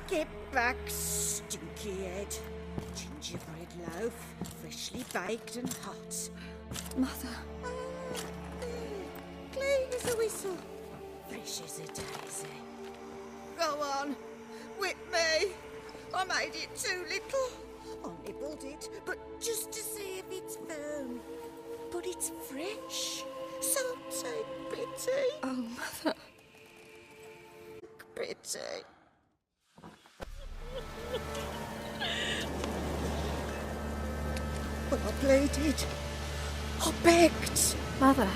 Get back, stinky head. Gingerbread loaf, freshly baked and hot. Mother. Clean as a whistle, fresh as a daisy. Go on, whip me. I made it too little. I nibbled it, but just to see if it's firm. But it's fresh, so take pity. Oh, Mother. Pity. But I pleaded. I begged. Mother.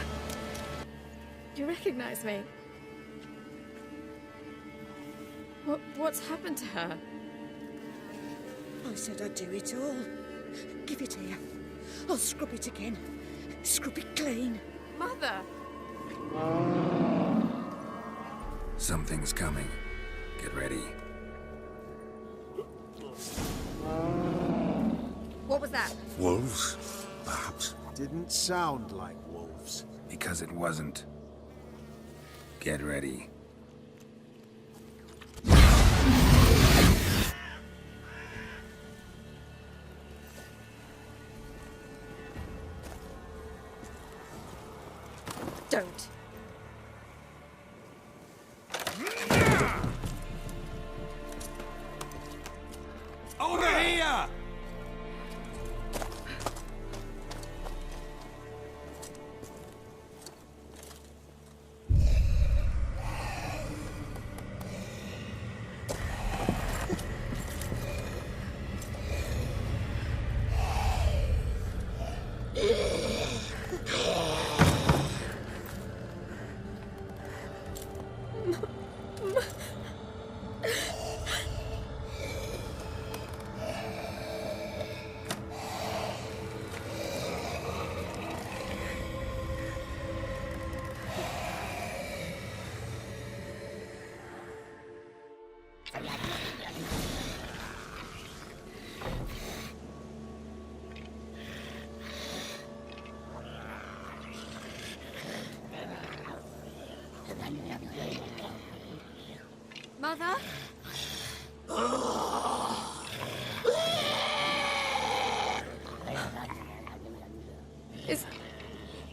You recognize me? What's happened to her? I said I'd do it all. Give it here. I'll scrub it again. Scrub it clean. Mother! Something's coming. Get ready. What was that? Wolves? Perhaps. Didn't sound like wolves. Because it wasn't. Get ready. Don't. Over here! Mother?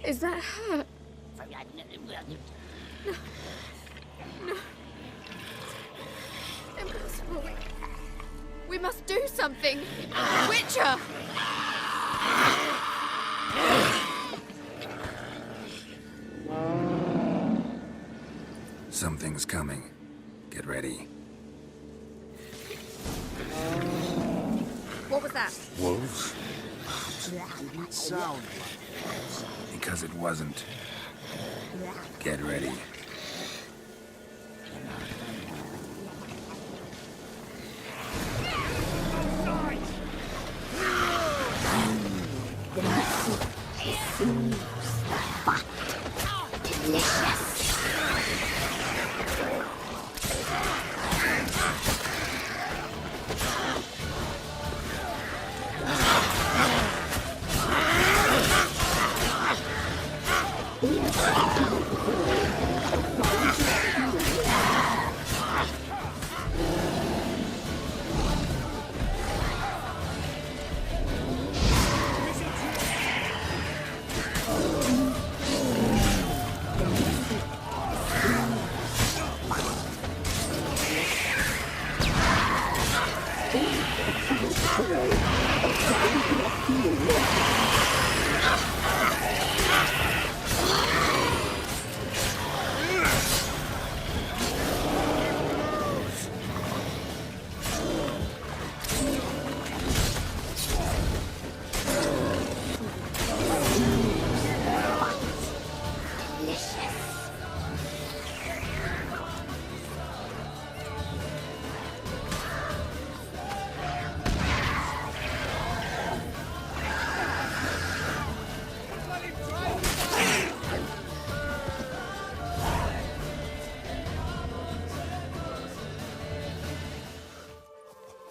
Is that her? No. Impossible. We must do something. Witcher! Something's coming. Get ready. What was that? Wolves? Didn't sound like wolves. Because it wasn't. Get ready.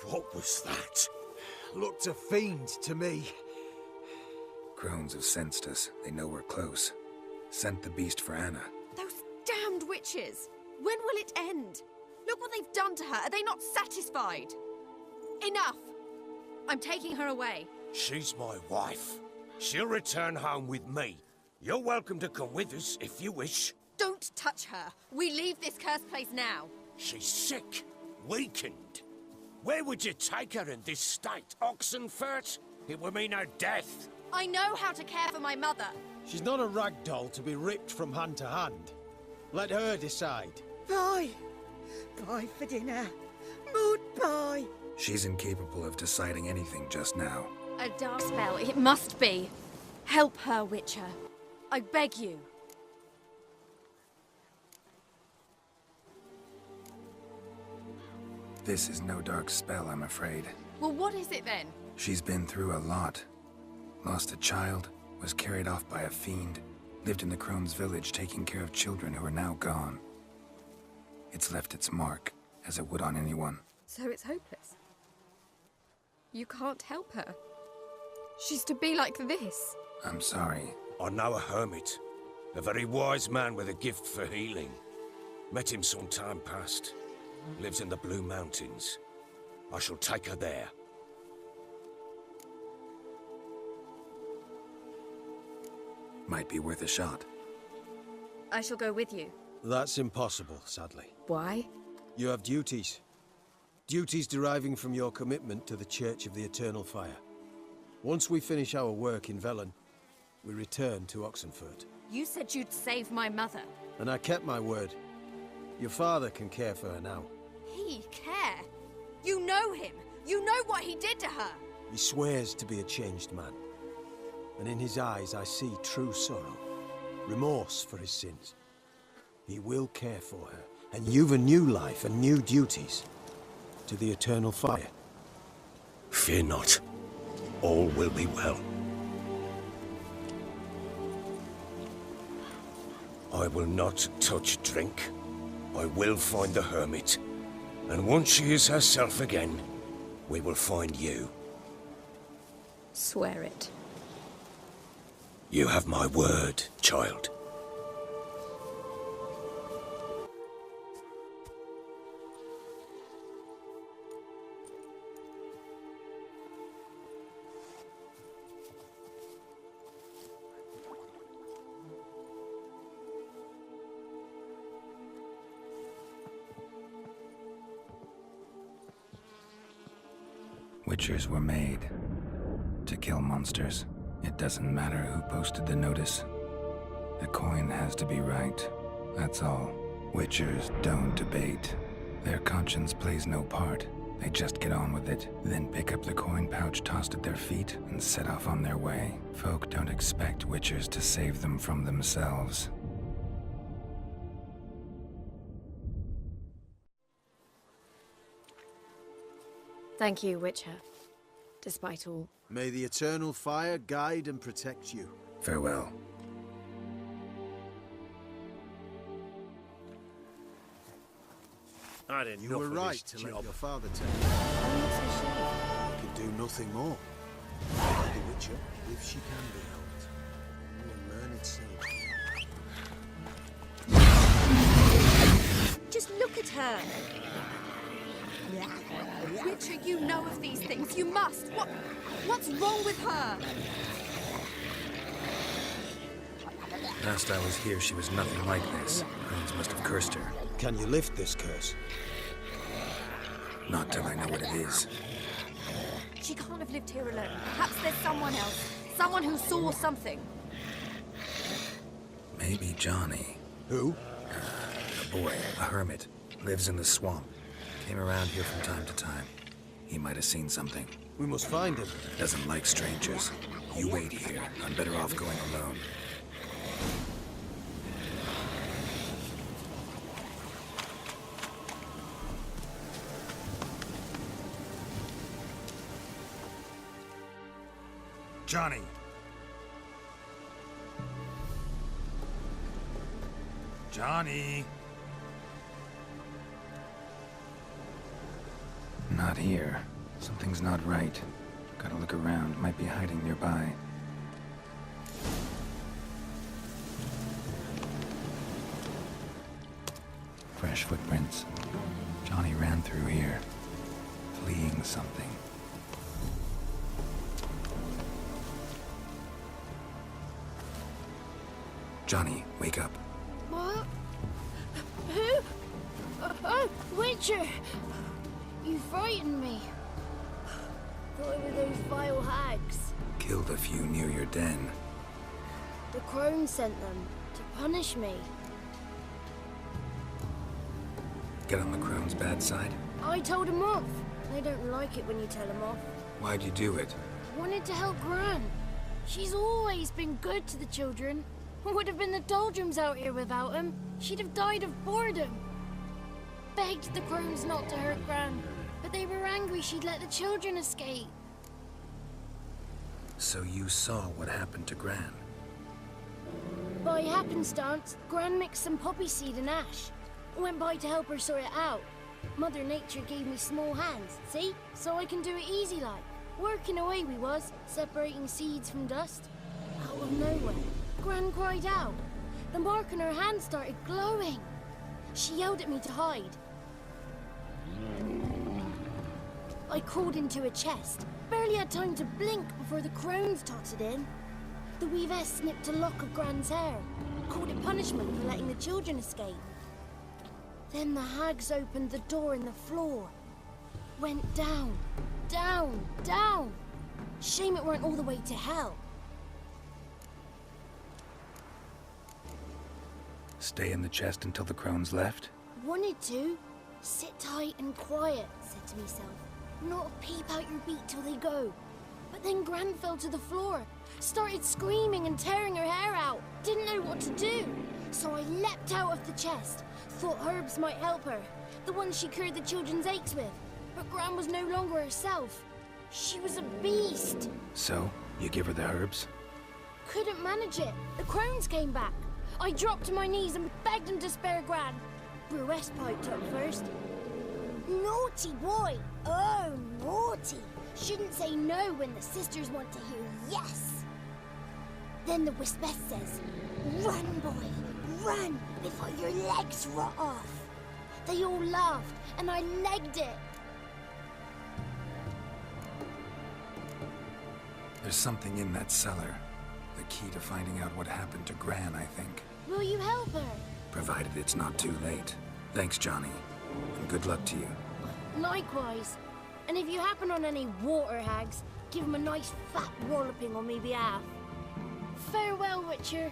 What was that? Looked a fiend to me. Crones have sensed us. They know we're close. Sent the beast for Anna. Those damned witches! When will it end? Look what they've done to her. Are they not satisfied? Enough! I'm taking her away. She's my wife. She'll return home with me. You're welcome to come with us if you wish. Don't touch her. We leave this cursed place now. She's sick, weakened. Where would you take her in this state? Oxenfurt? It would mean her death. I know how to care for my mother. She's not a rag doll to be ripped from hand to hand. Let her decide. Pie. Pie for dinner. Mood pie. She's incapable of deciding anything just now. A dark spell, it must be. Help her, Witcher. I beg you. This is no dark spell, I'm afraid. Well, what is it then? She's been through a lot. Lost a child, was carried off by a fiend, lived in the crone's village taking care of children who are now gone. It's left its mark, as it would on anyone. So it's hopeless. You can't help her. She's to be like this. I'm sorry. I know a hermit. A very wise man with a gift for healing. Met him some time past. Lives in the Blue Mountains. I shall take her there. Might be worth a shot. I shall go with you. That's impossible, sadly. Why? You have duties. Duties deriving from your commitment to the Church of the Eternal Fire. Once we finish our work in Velen, we return to Oxenfurt. You said you'd save my mother. And I kept my word. Your father can care for her now. He care? You know him. You know what he did to her. He swears to be a changed man. And in his eyes I see true sorrow. Remorse for his sins. He will care for her. And you've a new life and new duties. To the Eternal Fire. Fear not. All will be well. I will not touch drink. I will find the hermit. And once she is herself again, we will find you. Swear it. You have my word, child. Witchers were made to kill monsters. It doesn't matter who posted the notice. The coin has to be right. That's all. Witchers don't debate. Their conscience plays no part. They just get on with it, then pick up the coin pouch tossed at their feet and set off on their way. Folk don't expect Witchers to save them from themselves. Thank you, Witcher. Despite all. May the Eternal Fire guide and protect you. Farewell. I didn't You were right to let your father take you. You can do nothing more. The Witcher, if she can be helped, will learn its sin. Just look at her. Witcher, you know of these things. You must. What's wrong with her? Last I was here, she was nothing like this. Crones must have cursed her. Can you lift this curse? Not till I know what it is. She can't have lived here alone. Perhaps there's someone else. Someone who saw something. Maybe Johnny. Who? A boy, a hermit. Lives in the swamp. Came around here from time to time. He might have seen something. We must find him. Doesn't like strangers. You wait here. I'm better off going alone. Johnny! Johnny! Not here. Something's not right. Gotta look around. Might be hiding nearby. Fresh footprints. Johnny ran through here, fleeing something. Johnny, wake up. What? Who? Oh, Witcher! You frightened me. Thought it were those vile hags. Killed a few near your den. The crone sent them to punish me. Get on the crone's bad side? I told him off. They don't like it when you tell them off. Why'd you do it? Wanted to help Gran. She's always been good to the children. Would have been the doldrums out here without him. She'd have died of boredom. Begged the crones not to hurt Gran, but they were angry she'd let the children escape. So you saw what happened to Gran? By happenstance, Gran mixed some poppy seed and ash. Went by to help her sort it out. Mother Nature gave me small hands, see? So I can do it easy like. Working away we was, separating seeds from dust. Out of nowhere, Gran cried out. The mark on her hand started glowing. She yelled at me to hide. I crawled into a chest. Barely had time to blink before the crones totted in. The weavess snipped a lock of Gran's hair. Called it punishment for letting the children escape. Then the hags opened the door in the floor. Went down, down, down. Shame it weren't all the way to hell. Stay in the chest until the crones left? Wanted to. Sit tight and quiet, said to myself. Not peep out your beat till they go. But then Gran fell to the floor. Started screaming and tearing her hair out. Didn't know what to do. So I leapt out of the chest. Thought herbs might help her. The ones she cured the children's aches with. But Gran was no longer herself. She was a beast. So, you give her the herbs? Couldn't manage it. The crones came back. I dropped to my knees and begged them to spare Gran. Brewess piped up first. Naughty boy. Oh, naughty. Shouldn't say no when the sisters want to hear yes. Then the Wispess says, run, boy, run, before your legs rot off. They all laughed, and I legged it. There's something in that cellar. The key to finding out what happened to Gran, I think. Will you help her? Provided it's not too late. Thanks, Johnny. And good luck to you. Likewise. And if you happen on any water hags, give them a nice fat walloping on me behalf. Farewell, Witcher.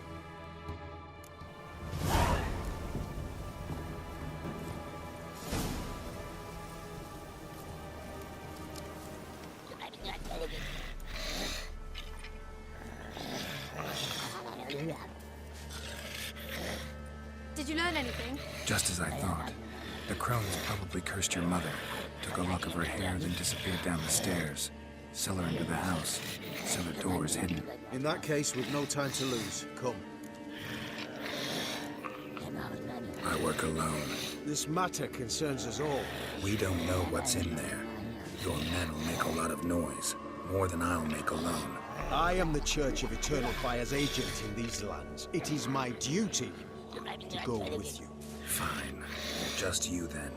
Did you learn anything? Just as I thought. The crones probably cursed your mother, took a lock of her hair, then disappeared down the stairs. Cellar under the house. Cellar door is hidden. In that case, we've no time to lose. Come. I work alone. This matter concerns us all. We don't know what's in there. Your men will make a lot of noise. More than I'll make alone. I am the Church of Eternal Fire's agent in these lands. It is my duty to go with you. Fine. Just you then.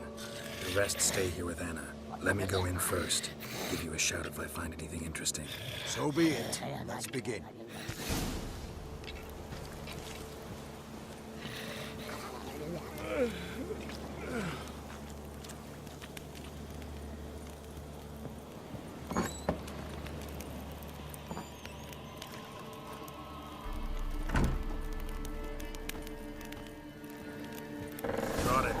The rest stay here with Anna. Let me go in first. Give you a shout if I find anything interesting. So be it. Let's begin. Got it.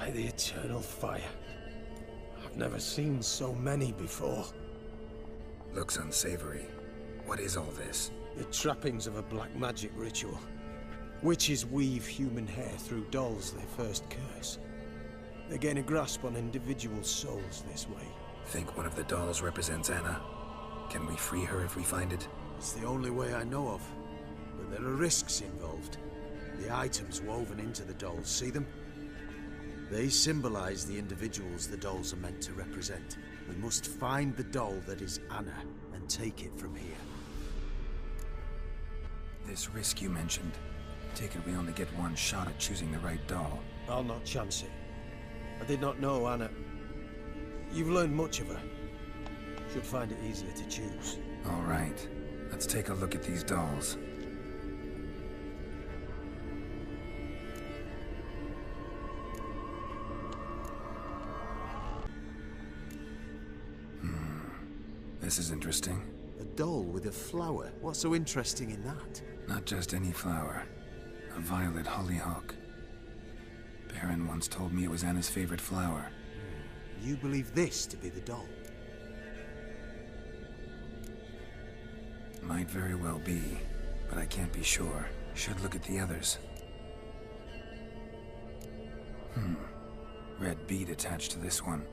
By the Eternal Fire. I've never seen so many before. Looks unsavory. What is all this? The trappings of a black magic ritual. Witches weave human hair through dolls they first curse. They gain a grasp on individual souls this way. Think one of the dolls represents Anna? Can we free her if we find it? It's the only way I know of. But there are risks involved. The items woven into the dolls, see them? They symbolize the individuals the dolls are meant to represent. We must find the doll that is Anna and take it from here. This risk you mentioned. Take it we only get one shot at choosing the right doll. I'll not chance it. I did not know Anna. You've learned much of her. Should find it easier to choose. All right. Let's take a look at these dolls. This is interesting. A doll with a flower. What's so interesting in that? Not just any flower. A violet hollyhock. Baron once told me it was Anna's favorite flower. You believe this to be the doll? Might very well be, but I can't be sure. Should look at the others. Red bead attached to this one.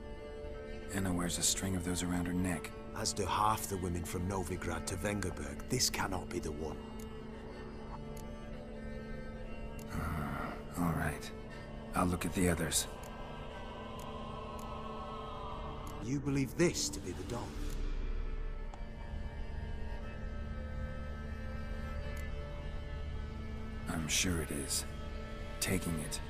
Anna wears a string of those around her neck. As do half the women from Novigrad to Vengerberg. This cannot be the one. All right. I'll look at the others. You believe this to be the doll? I'm sure it is. Taking it.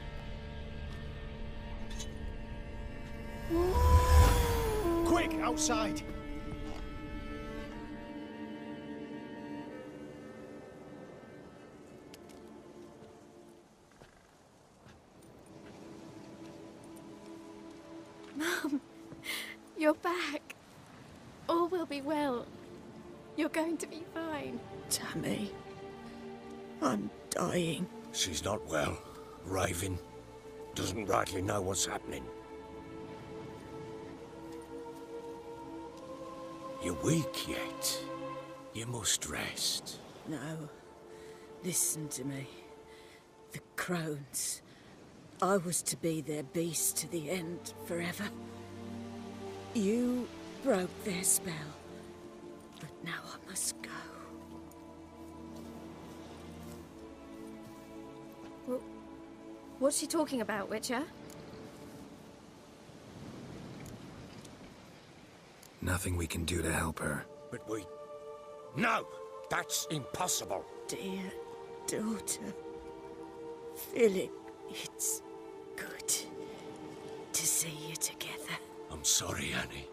Quick, outside! Mum, you're back. All will be well. You're going to be fine. Tammy, I'm dying. She's not well. Raving. Doesn't rightly know what's happening. You're weak yet. You must rest. No, listen to me. The crones. I was to be their beast to the end, forever. You broke their spell, but now I must go. Well, what's she talking about, Witcher? Nothing we can do to help her. But we... No! That's impossible! Dear daughter, Philip, it's good to see you together. I'm sorry, Annie.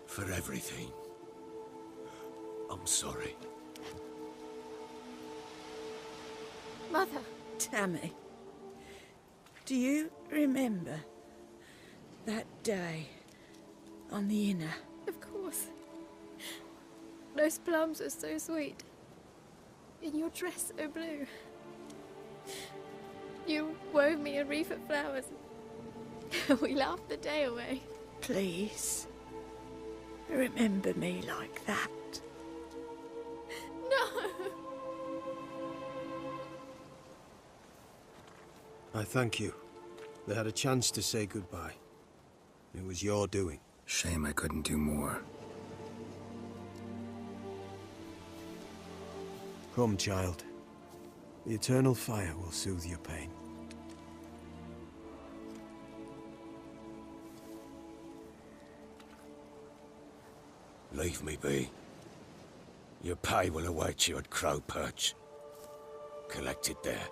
For everything. I'm sorry. Mother. Tammy, do you remember that day on the Inner? Of course. Those plums are so sweet. In your dress so blue. You wove me a wreath of flowers. We laughed the day away. Please, remember me like that. No! I thank you. They had a chance to say goodbye. It was your doing. Shame I couldn't do more. Come, child. The eternal fire will soothe your pain. Leave me be. Your pay will await you at Crow Perch. Collect it there.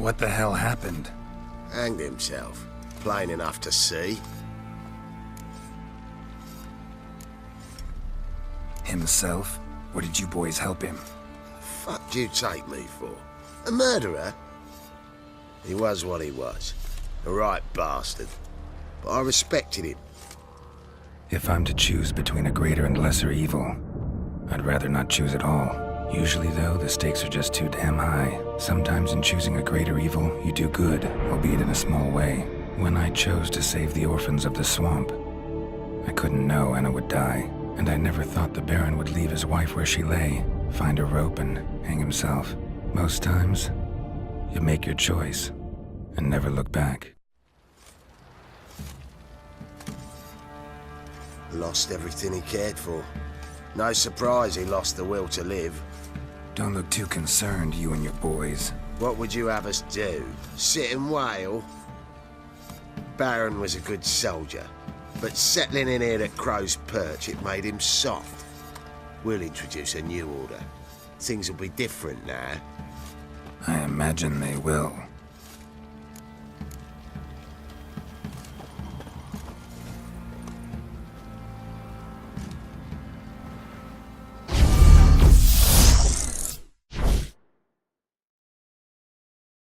What the hell happened? Hanged himself. Plain enough to see. Himself? Or did you boys help him? Fuck do you take me for? A murderer? He was what he was. A right bastard. But I respected him. If I'm to choose between a greater and lesser evil, I'd rather not choose at all. Usually, though, the stakes are just too damn high. Sometimes in choosing a greater evil, you do good, albeit in a small way. When I chose to save the orphans of the swamp, I couldn't know Anna would die, and I never thought the Baron would leave his wife where she lay, find a rope and hang himself. Most times, you make your choice and never look back. Lost everything he cared for. No surprise he lost the will to live. Don't look too concerned, you and your boys. What would you have us do? Sit and wail? Baron was a good soldier, but settling in here at Crow's Perch, it made him soft. We'll introduce a new order. Things will be different now. I imagine they will.